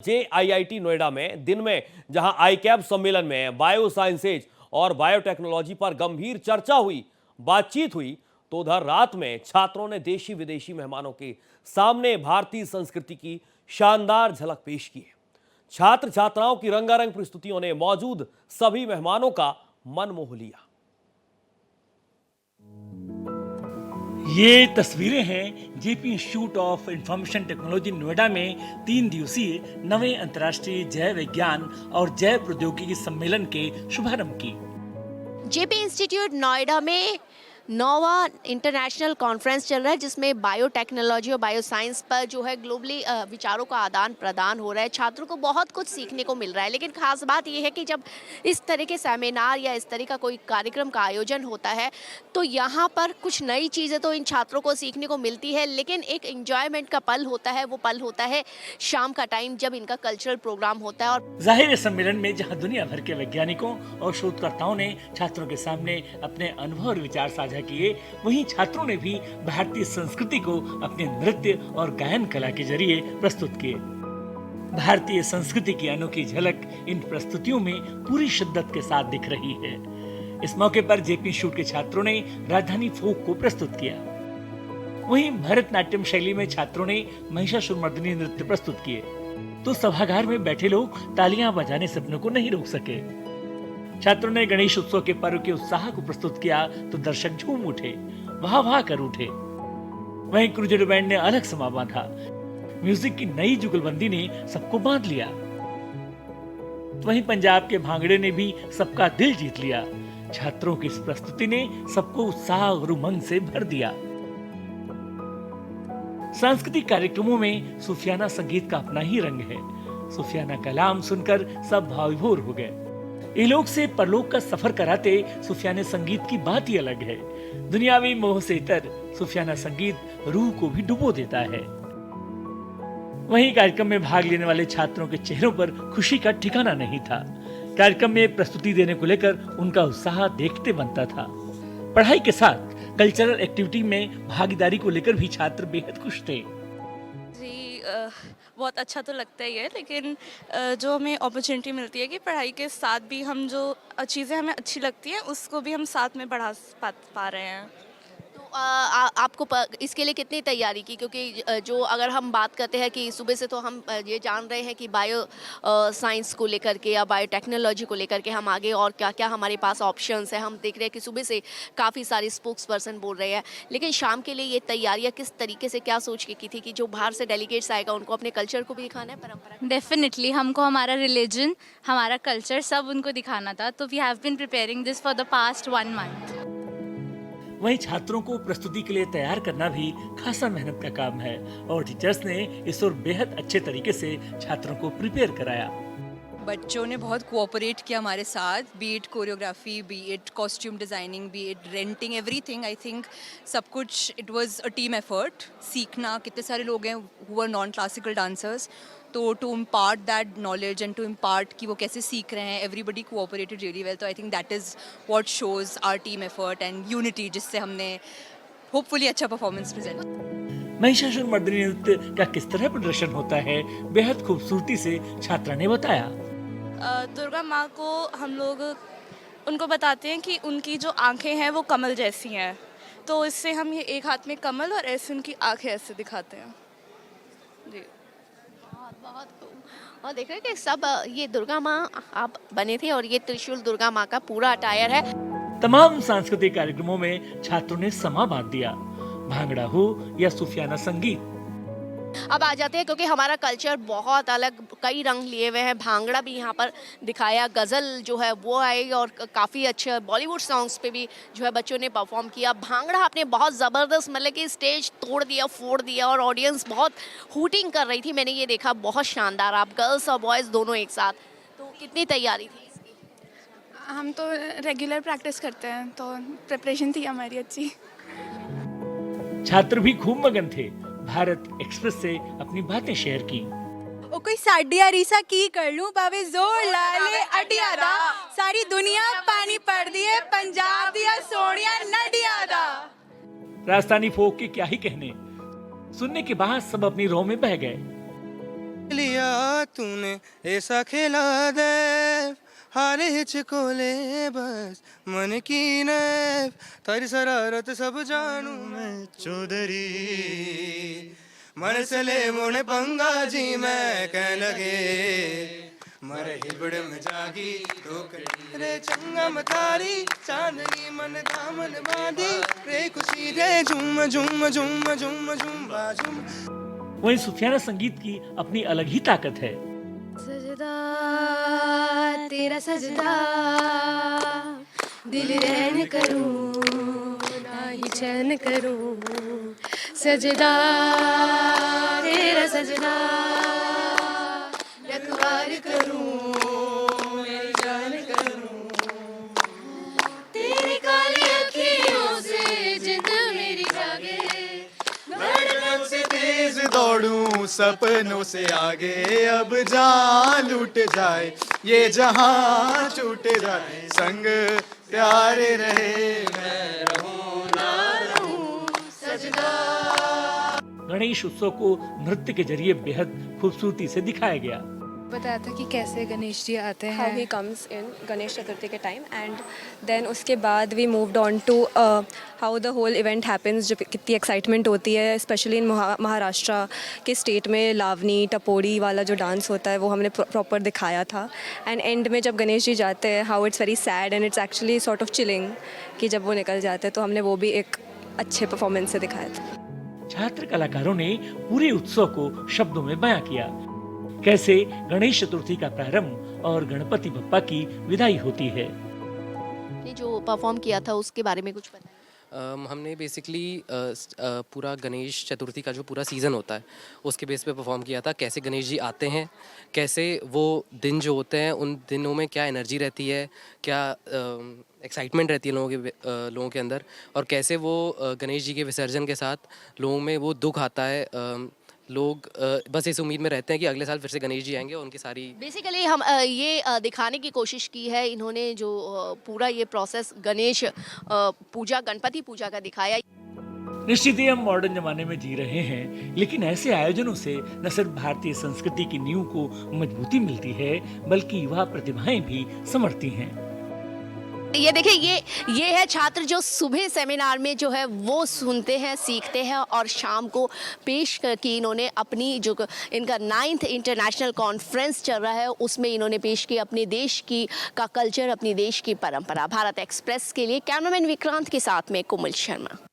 JIIT Noida में दिन में जहां आईकैब सम्मेलन में बायो साइंसेज और बायोटेक्नोलॉजी पर गंभीर चर्चा हुई, बातचीत हुई, तो उधर रात में छात्रों ने देशी विदेशी मेहमानों के सामने भारतीय संस्कृति की शानदार झलक पेश की है। छात्र छात्राओं की रंगारंग प्रस्तुतियों ने मौजूद सभी मेहमानों का मन मोह लिया। ये तस्वीरें हैं JP institute of information technology Noida में 3 दिवसीय 9वें अंतर्राष्ट्रीय जैव विज्ञान और जैव प्रौद्योगिकी सम्मेलन के शुभारंभ की। जेपी इंस्टीट्यूट नोएडा में 9वां इंटरनेशनल कॉन्फ्रेंस चल रहा है, जिसमें बायोटेक्नोलॉजी और बायोसाइंस पर जो है ग्लोबली विचारों का आदान प्रदान हो रहा है। छात्रों को बहुत कुछ सीखने को मिल रहा है, लेकिन खास बात यह है कि जब इस तरह के सेमिनार या इस तरह का कोई कार्यक्रम का आयोजन होता है तो यहाँ पर कुछ नई चीज़ें तो इन छात्रों को सीखने को मिलती है, लेकिन एक एंजॉयमेंट का पल होता है। वो पल होता है शाम का टाइम, जब इनका कल्चरल प्रोग्राम होता है। और जाहिर है सम्मेलन में जहां दुनिया भर के वैज्ञानिकों और शोधकर्ताओं ने छात्रों के सामने अपने अनुभव और विचार साझा किए, वहीं छात्रों ने भी भारतीय संस्कृति को अपने नृत्य और गायन कला के जरिए प्रस्तुत किए। भारतीय संस्कृति की अनोखी झलक इन प्रस्तुतियों में पूरी शिद्दत के साथ दिख रही है। इस मौके पर जेपी इंस्टीट्यूट के छात्रों ने राजधानी फोक को प्रस्तुत किया। वहीं भरतनाट्यम शैली में छात्रों ने महिषासुरमर्दिनी नृत्य प्रस्तुत किए, तो सभागार में बैठे लोग तालियां बजाने से अपने को नहीं रोक सके। छात्रों ने गणेश उत्सव के पर्व के उत्साह को प्रस्तुत किया तो दर्शक झूम उठे, वाह वाह कर उठे। वहीं क्रूजर बैंड ने अलग समा बांधा। म्यूजिक की नई जुगलबंदी ने सबको बांध लिया। वहीं पंजाब के भांगड़े ने भी सबका दिल जीत लिया। छात्रों की इस प्रस्तुति ने सबको उत्साह और उमंग से भर दिया। सांस्कृतिक कार्यक्रमों में सूफियाना संगीत का अपना ही रंग है। सूफियाना कलाम सुनकर सब भावविभोर हो गए। इलोक से परलोक का सफर कराते सूफियाना संगीत की बात ही अलग है। दुनियावी मोह से इतर सूफियाना संगीत रूह को भी डुबो देता है। वहीं कार्यक्रम में भाग लेने वाले छात्रों के चेहरों पर खुशी का ठिकाना नहीं था। कार्यक्रम में प्रस्तुति देने को लेकर उनका उत्साह देखते बनता था। पढ़ाई के साथ कल्चरल एक्टिविटी में भागीदारी को लेकर भी छात्र बेहद खुश थे। बहुत अच्छा तो लगता ही है, लेकिन जो हमें अपॉर्चुनिटी मिलती है कि पढ़ाई के साथ भी हम जो चीज़ें हमें अच्छी लगती हैं उसको भी हम साथ में बढ़ा पा रहे हैं। तो आपको इसके लिए कितनी तैयारी की? क्योंकि जो अगर हम बात करते हैं कि सुबह से तो हम ये जान रहे हैं कि बायो साइंस को लेकर के या बायोटेक्नोलॉजी को लेकर के हम आगे और क्या क्या हमारे पास ऑप्शंस हैं, हम देख रहे हैं कि सुबह से काफ़ी सारे स्पोक्स पर्सन बोल रहे हैं, लेकिन शाम के लिए ये तैयारियां किस तरीके से, क्या सोच के की थी कि जो बाहर से डेलीगेट्स आएगा उनको अपने कल्चर को भी दिखाना है, परंपरा? डेफिनेटली हमको हमारा रिलीजन, हमारा कल्चर सब उनको दिखाना था, तो we have been preparing this for the past 1 month. वहीं छात्रों को प्रस्तुति के लिए तैयार करना भी खासा मेहनत का काम है और टीचर्स ने इस ओर बेहद अच्छे तरीके से छात्रों को प्रिपेयर कराया। बच्चों ने बहुत कोऑपरेट किया हमारे साथ, be it choreography, be it costume designing, be it renting, everything. I think सब कुछ it was a team effort. सीखना, कितने सारे लोग हैं who are non classical dancers, तो to impart that knowledge and to impart कि वो कैसे सीख रहे हैं, एवरीबडी कोऑपरेटेड रियली वेल। तो I think that is what shows our team effort and unity, जिससे हमने होपफुली अच्छा परफॉर्मेंस प्रेजेंट। महिषासुरमर्दिनी नृत्य का किस तरह प्रदर्शन होता है, बेहद खूबसूरती से छात्रा ने बताया। दुर्गा माँ को हम लोग उनको बताते हैं कि उनकी जो आंखें हैं वो कमल जैसी हैं, तो इससे हम ये एक हाथ में कमल और ऐसे उनकी आंखें ऐसे दिखाते हैं जी। बहुत खूब। और देख रहे हैं कि सब ये दुर्गा माँ आप बने थे और ये त्रिशूल दुर्गा माँ का पूरा अटायर है। तमाम सांस्कृतिक कार्यक्रमों में छात्रों ने समा बांध दिया, भांगड़ा हो या सूफियाना संगीत। अब आ जाते हैं, क्योंकि हमारा कल्चर बहुत अलग, कई रंग लिए हुए हैं। भांगड़ा भी यहाँ पर दिखाया, गज़ल जो है वो आई और काफ़ी अच्छे बॉलीवुड सॉन्ग्स पे भी जो है बच्चों ने परफॉर्म किया। भांगड़ा आपने बहुत ज़बरदस्त, मतलब कि स्टेज तोड़ दिया, फोड़ दिया और ऑडियंस बहुत हूटिंग कर रही थी। मैंने ये देखा, बहुत शानदार। आप गर्ल्स और बॉयज़ दोनों एक साथ, तो कितनी तैयारी थी इसकी? हम तो रेगुलर प्रैक्टिस करते हैं, तो प्रिपरेशन थी हमारी अच्छी। छात्र भी खूब मगन थे। भारत एक्सप्रेस से अपनी बातें शेयर की। ओ कोई साडिया रीसा की कर लूं पावे जोर लाले अडिया दा, सारी दुनिया पानी पड़ दी है पंजाब दिया सोनिया नडिया दा। राजस्थानी फोक के क्या ही कहने, सुनने के बाद सब अपनी रोह में बह गए। लिया तूने ऐसा खेला दे हारे हिचकोले बस मन की नैफ तारी शरारत सब जानू मैं चौधरी मरसले मोने पंगा जी मैं कह लगे मरे हिबड़ में जागी टोकरी रे चंगा मतारी चांदनी मन दामन बांधी रे खुशी रे झूम झूम झूम झूम झूम बाजूम। वहीं सूफियाना संगीत की अपनी अलग ही ताकत है। सजदा तेरा सजदा दिल रहन करूं ना ही चैन करूं सजदा तेरा सजदा रखवार करूं मेरी जान करूं तेरी काली अखियों से जिंद मेरी जागे धड़कन से तेज दौड़ूं सपनों से आगे अब जान लूट जाए ये जहां छूट जाए संग प्यारे रहे मैं रहूं ना रहूं सजदा। गणेश उत्सव को नृत्य के जरिए बेहद खूबसूरती से दिखाया गया। बताया था कि कैसे गणेश जी आते how he हैं। comes in Ganesh Chaturthi के time and then उसके बाद we moved on to how the whole event happens जो कितनी excitement होती है स्पेशली इन महाराष्ट्र के स्टेट में लावनी टपोरी वाला जो डांस होता है वो हमने प्रॉपर दिखाया था एंड एंड में जब गणेश जी जाते हैं how it's very sad and it's actually sort of chilling कि जब वो निकल जाते हैं तो हमने वो भी एक अच्छे परफॉर्मेंस से दिखाया था। छात्र कलाकारों ने पूरे उत्सव को शब्दों में बयां किया। कैसे गणेश चतुर्थी का प्रारंभ और गणपति बप्पा की विदाई होती है। ने जो परफॉर्म किया था उसके बारे में कुछ बताया? हमने बेसिकली पूरा गणेश चतुर्थी का जो पूरा सीज़न होता है उसके बेस पे परफॉर्म किया था। कैसे गणेश जी आते हैं, कैसे वो दिन जो होते हैं उन दिनों में क्या एनर्जी रहती है, क्या एक्साइटमेंट रहती है लोगों के अंदर, और कैसे वो गणेश जी के विसर्जन के साथ लोगों में वो दुख आता है। लोग बस इस उम्मीद में रहते हैं कि अगले साल फिर से गणेश जी आएंगे और उनकी सारी बेसिकली हम ये दिखाने की कोशिश की है इन्होंने जो पूरा ये प्रोसेस गणेश पूजा गणपति पूजा का दिखाया। निश्चित ही हम मॉडर्न जमाने में जी रहे हैं, लेकिन ऐसे आयोजनों से न सिर्फ भारतीय संस्कृति की नींव को मजबूती मिलती है बल्कि युवा प्रतिभाएं भी संवरती हैं। ये देखिए ये है छात्र जो सुबह सेमिनार में जो है वो सुनते हैं सीखते हैं और शाम को पेश की इन्होंने अपनी जो इनका 9th इंटरनेशनल कॉन्फ्रेंस चल रहा है उसमें इन्होंने पेश की अपने देश की का कल्चर अपनी देश की परंपरा। भारत एक्सप्रेस के लिए कैमरामैन विक्रांत के साथ में कोमल शर्मा।